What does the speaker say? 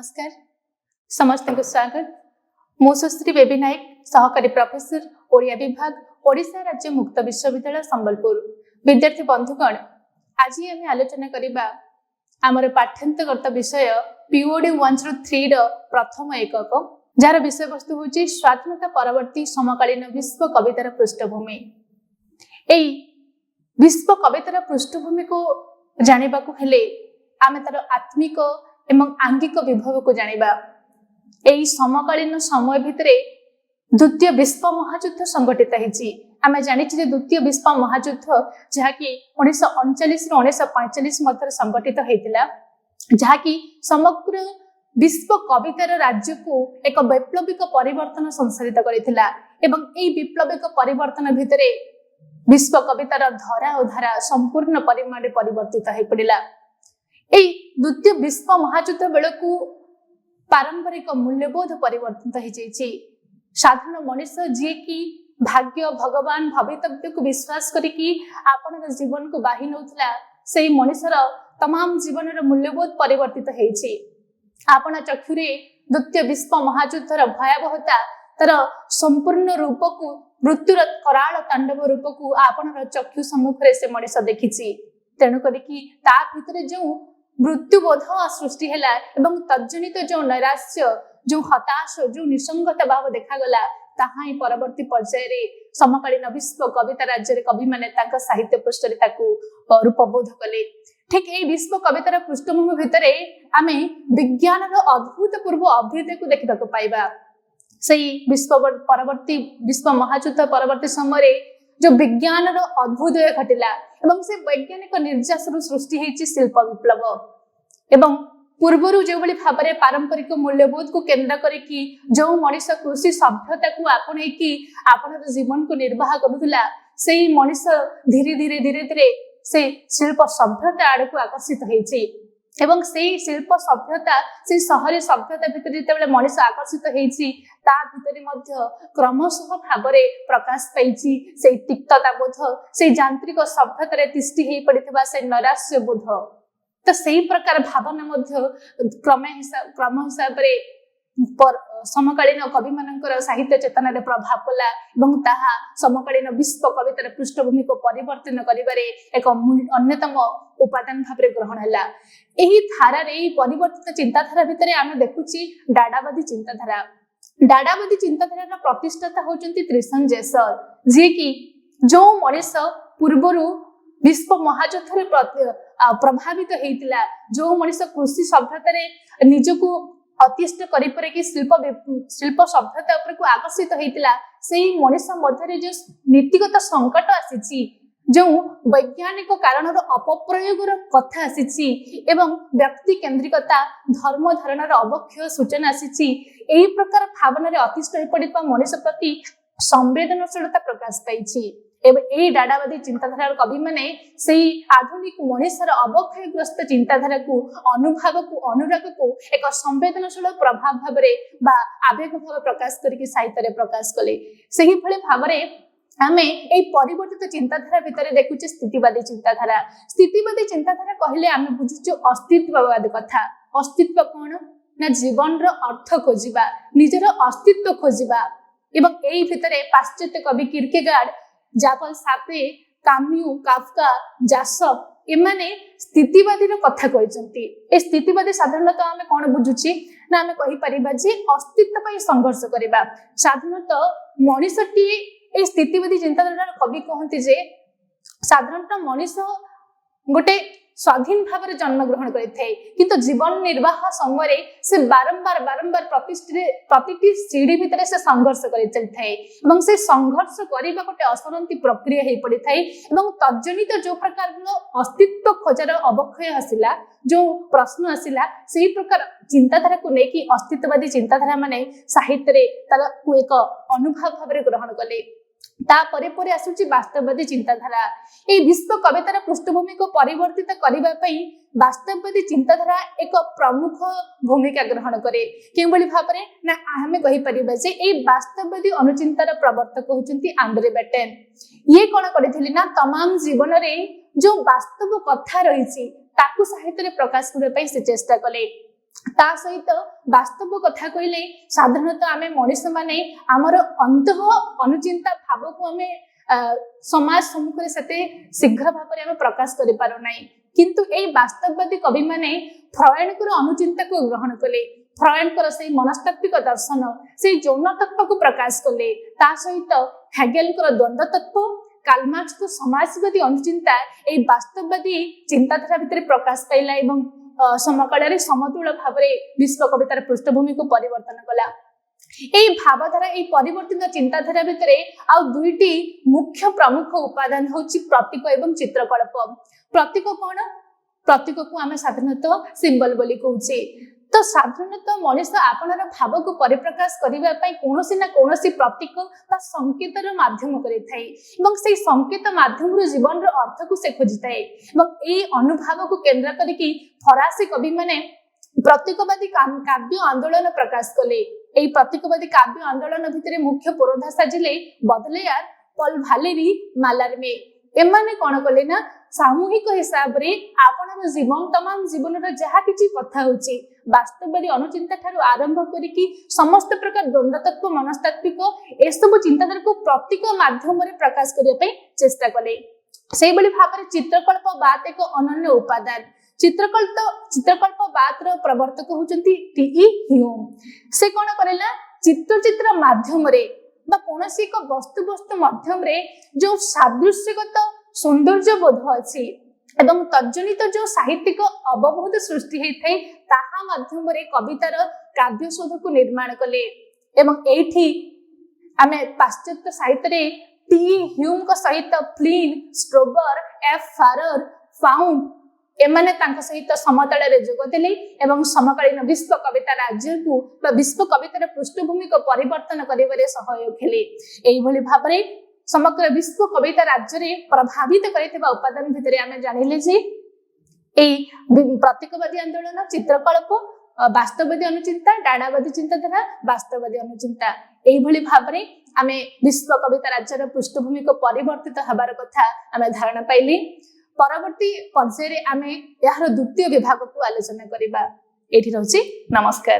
नमस्कार समस्त को स्वागत मु सुश्री बेबी नायक सहकारी प्रोफेसर ओडिया विभाग ओडिशा राज्य मुक्त विश्वविद्यालय संबलपुर विद्यार्थी बंधुगण आज आम आलोचना करबा आमर पाठ्यांतर्गत विषय पीओडी 103 प्रथम एकक जार विषय वस्तु होची स्वाधीनता परवर्ती समकालीन विश्व कवितार पृष्ठभूमि। एई विश्व कवितार पृष्ठभूमि को जानिबा को हेले आमे तार आत्मिक एवं आंगिक विभव को जानिबा। एई समकालीन समय भितरे द्वितीय विश्व महायुद्ध संघटित होईछि। आमे जानिछि जे द्वितीय विश्व महायुद्ध जहाँकि 1939 ରୁ 1945 मध्य संघटित होइतिला, जहाँकि समग्र विश्व कवितार राज्य को एक वैप्लविक परिवर्तन संसारित करिथिला एवं एई विप्लविक परिवर्तन भितरे विश्व कवितार धरा और धारा संपूर्ण परिमाण परिवर्तित हो पड़िला। एई द्वितीय विश्व महायुद्ध बेलकु पारंपरिक मूल्यबोध परिवर्तित हो जाइछि। साधारण मनुष्य जी की भाग्य भगवान भवितव्य को विश्वास करिकी आपन जीवन को बाहि नउथला, सेई मनुष्यर तमाम जीवन मूल्यबोध परिवर्तित होइछि। आपण चक्षुरे द्वितीय विश्व महायुद्धर भयावहता तर संपूर्ण रूप को मृत्युर कराल तांडव रूप को आपण चक्षु सम्मुखरे से मनुष्य देखिछि। तेणु करिकी ता भितरे जो मृत्युबोध सृष्टि हैला एवं तज्जनित जो नैराश्य जो हताश जो निसंगता भाव देखागला ताहा ही परवर्ती पर्याय रे समकालीन विश्व कविता राज्य रे कवि माने ताका साहित्य पृष्ठ रे ताकू रूपबोध कले। ठीक ए विश्व कवितार पृष्ठभूमि भितरे आमे विज्ञानर अद्भुतपूर्व अभिवृद्धि को देखिबा को पाइबा। सही विश्व परवर्ती विश्व महायुद्ध परवर्ती समय जो विज्ञानर अद्भुतय घटिला एवं से वैज्ञानिक निर्यास सृष्टि होइछि शिल्प विप्लव एवं पूर्वरु जो भली भाबरे पारंपरिक मूल्यबोध को केंद्र करिकी जो मनुष्य कृषि सभ्यता को आपणैकी आपन जीवन को निर्वाह करुला, सेई मनुष्य धीरे धीरे धीरे धीरे से शिल्प सभ्यता आड़ को आकर्षित होइछि एवं सेई शिल्प सभ्यता से शहरी सभ्यता भितर जेतेबेले मनुष्य आकर्षित होइछि ता भितरे मध्य क्रमशः भाबरे प्रकाश पाइछि से तिक्तता बोध से यांत्रिक सभ्यता रे तिष्ठि हेइ पड़िथिबा से नैराश्य बोध। तो सही प्रकार भावना मध्य क्रम हिसाब रे समकालीन कवि मानकर साहित्य चेतना रे प्रभाव कला एवं ताहा समकालीन विश्व कवितार पृष्ठभूमि को परिवर्तन करिबारे एक अन्यतम उपादान भाव ग्रहण हैला। एही धारा रे परिवर्तित चिंताधारा भितरे आमे देखुची डाडावादी चिंताधारा। डाडावादी चिंताधारा प्रतिष्ठाता होचंती त्रिशन जेसर, जे कि जो मनुष्य पूर्वरु विश्व महायुद्ध रे प्रभावित हेइतिला, जो मनुष्य कृषि सभ्यता रे निजको अतिष्ठ करि परे कि शिल्प सभ्यता ऊपर को आकर्षित हेइतिला, सेही मनुष्य मध्य जो नीतिगत संकट आसीछि, जो वैज्ञानिक कारणर अपप्रयोगर कथा आसीछि एवं व्यक्ति केंद्रिकता धर्म धारणर अवक्षय सूचना आसीछि, एही प्रकार भावना रे अतिष्ठ हो पड़िबा मनुष्य प्रति संवेदनशीलता प्रकाश पाइछि। एवं एही डाडावादी चिंताधारा कवि माने सेही आधुनिक मनुष्यर अवक्षयग्रस्त चिंताधारा को अनुभव को अनुराग को एक संवेदनशील प्रभाव भाव बा आवेग भाव प्रकाश करके साहित्य रे प्रकाश कले। सेही भले भाव आमे एई परिवर्तित चिंताधारा भितर देखुचे स्थितिवादी चिंताधारा। स्थितिवादी चिंताधारा कहले आमे बुझुछु अस्तित्ववाद कथा। अस्तित्व कोन ना जीवन रो अर्थ खोजिबा, निजर अस्तित्व खोजिबा एवं एई भितरे पाश्चात्य कवि किर्केगार्ड, जापल सापे, काम्यू, काफका, जासप एमाने स्थितिवादी रो कथा कहचंती। ए स्थितिवादी साधारणतः आमे कोन बुझुची ना आमे कहि परिबा जे अस्तित्व पई संघर्ष करिबा। साधारणतः मनुष्यटी ए स्थितिवादी चिंताधारा कवि कहते जे साधारणतः मनुष्य गोटे स्वाधीन भाव में जन्म ग्रहण करिथाय, किंतु जीवन निर्वाह समय से बारंबार प्रतिटी सीढ़ी भितर से संघर्ष करि चलथाय एवं से संघर्ष करिबा गोटे असरंती प्रक्रिया हे पड़िथाय एवं तज्जनित जो प्रकार अस्तित्व खोजार अवक्षय आसिला, जो प्रश्न आसिला, सेही प्रकार चिंताधारा को लेकी अस्तित्ववादी चिंताधारा माने साहित्य रे तार को एक अनुभव भाव में ग्रहण कले। तापरे परे आसुची वास्तववादी चिंताधारा। ए विश्व कवितार पृष्ठभूमि को परिवर्तित करिबा पई वास्तववादी चिंताधारा एक प्रमुख भूमिका ग्रहण करे। केवली भाबरे ना आमे कहि परिबा जे ए वास्तववादी अनुचिंतार प्रवर्तक होचंती आंद्रे बेटेन। ये कोन करिथिली ना तमाम जीवन रे जो वास्तव कथा रहिछि ताकू साहित्य रे प्रकाश करबा पई से चेष्टा कले। ता सहित वास्तव कथा कहले साधारणतः आमे मनुष्य माने आमर अंतः अनुचिंता भाव को आमे समाज सम्मुख से शीघ्र भाव में प्रकाश कर पार ना किंतु ए वास्तववादी कवि माने फ्रॉयड अनुचिंता को ग्रहण कले फ्रॉयड से मनस्तात्विक दर्शन से यौन तत्व को प्रकाश कले ता सहित हेगेल द्वंद्व तत्व कार्ल मार्क्स को समाजवादी अनुचिंता ए वास्तववादी चिंताधारा भितर प्रकाश पाइला एवं समकाल समतुल भाव विश्व कवितार पृष्ठभूमि को परिवर्तन कला भावधारा परिवर्तित चिंताधारा भितर आउ दुईटी मुख्य प्रमुख उपादान होची प्रतीक एवं चित्रकल्प। प्रतीक कौन प्रतीक को आम साधारणतः सिंबल बोली कहूचे तो साधारणतः मनुष्य आपणर भाव को परिप्रकाश करने कौन ना कौन प्रतीक संकेतर माध्यम कर संकेत माध्यम जीवन अर्थ को से खोजी थाए अनुभाव को केन्द्र करके फरासी कवि माने प्रतीकवादी काव्य आंदोलन प्रकाश कले प्रतीकवादी काव्य आंदोलन भितर मुख्य पुरोधा साजिले बदलेयार पॉल भालेरी मालार्मे एमाने कौन कले ना सामूहिक हिसाब रे आपणर जीवन तमाम जीवन जहाँ किसी कथा होची वास्तववादी अनुचिंता ठारू आरंभ करिकी समस्त प्रकार द्वंद्व तत्व मनस्तात्विक ए सब चिंताधारा को प्रतीक माध्यम रे प्रकाश करिया पई चेष्टा कले सेहि बली भाबरे चित्रकल्प बात एक अनन्य उपादान चित्रकल्प बात रो प्रवर्तक होचंती टी.ई. ह्यूम से कोन करेला चित्र माध्यम रे बा कोनोसी एक वस्तु माध्यम रे जो सादृश्यगत सौंदर्य बोध अछि एवं तज्जनित जो साहित्यिक अवबोध सृष्टि होइथाय ताहा माध्यम रे कवितार काव्य शोध को निर्माण कले एवं एठी आमे पाश्चात्य साहित्य रे टी.ई. ह्यूम को सहित फ्लिन स्ट्रोबर एफ फारर फाउंड एमाने तांका सहित समतल रे जोग देले एवं समकालीन विश्व कविता राज्य को विश्व कवितार पृष्ठभूमि को परिवर्तन करिबारे सहयोग हेले एई भली भाबरे समग्र विश्व कविता राज्य रे प्रभावित करितबा उपादान भितरे आमे जानिले जे एई प्रतीकवादी आंदोलन चित्रकल्प वास्तववादी अनुचिंता डाणावादी चिंताधारा वास्तववादी अनुचिंता एई भली भाबरे आमे विश्व कविता राज्यर पृष्ठभूमि को परिवर्तित हबार कथा आमे धारणा पाइली परवर्ती पर्याय आमे यार द्वितीय विभाग को आलोचना करिबा एठी रहउची नमस्कार।